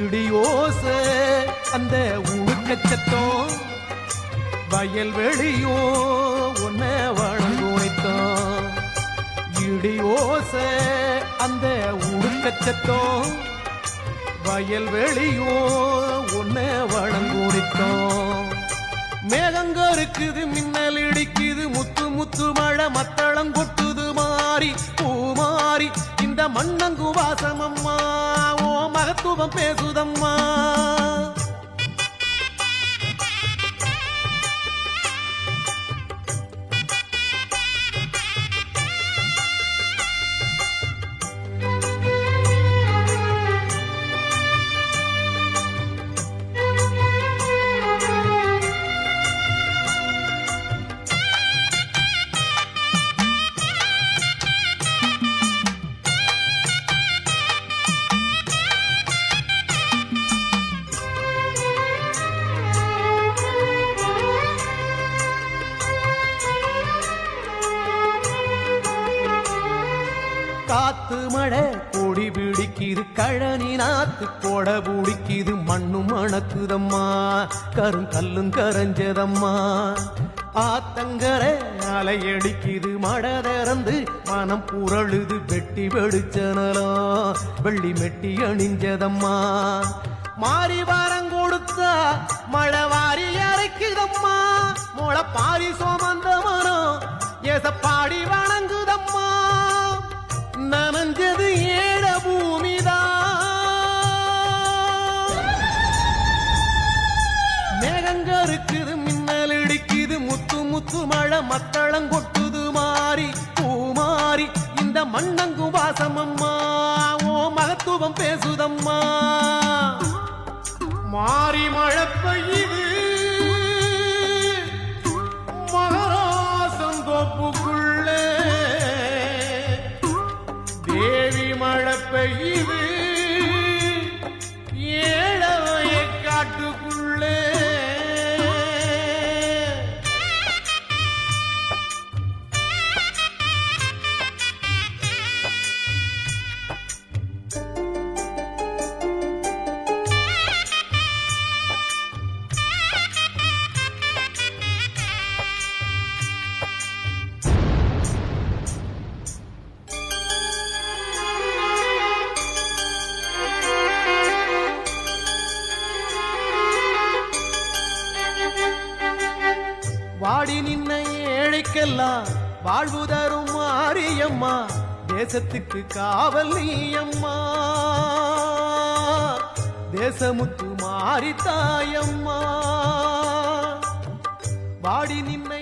இடியோச அந்த உடுக்கச்சத்தம் வயல்வெளியோ உன்னை வணங்குனைத்தான். இடியோச அந்த உடுக்கச்சத்தம் வயல்வெளியோ உன்னை வணங்குனைத்தான். மேகங்க இருக்குது, மின்னல் இடிக்குது, முத்து முத்து மழை மத்தளம் கொட்டுது, மாறி பூமாறி இந்த மண்ணங்கு வாசமம்மா ஓ மகத்துவம் பேசுதம்மா. காத்து மழை கொடி பிடிக்குது, கழனி நாத்து கொடை பிடிக்குது, மண்ணும் மணக்குதம்மா கருங்கல்லும் கரைஞ்சதம்மா. ஆத்தங்கர அலையடிக்குது, மழை திறந்து மனம் புரழுது, வெட்டி வெடிச்சனலாம் வெள்ளி மெட்டி அணிஞ்சதம்மா. மாறி வாரம் கொடுத்தா மழை வாரி அரைக்குதம்மா, மொளை பாரி சோமந்த மனம் ஏசப்பாடி வணங்குதம்மா. நனஞ்சது ஏழ பூமிதான், மேகங்க இருக்குது, மின்னல் இடிக்குது, முத்து முத்து மழை மத்தளம் கொட்டுது, மாறி பூமாறி இந்த மண்ணங்கும் வாசமம்மா ஓ மகத்துவம் பேசுதம்மா. மாறி மழை பெய்யுது மகராசம் தோப்புக்குள்ளே, தேவி மழை பெய்யுது ஏழவைய காட்டுக்குள்ளே. வாடி நின்ன ஏழைக்கெல்லாம் வாழ்வு தரும் மாரியம்மா, தேசத்துக்கு காவல் நீயம்மா, தேசமுத்து மாறி தாயம்மா. வாடி நின்ன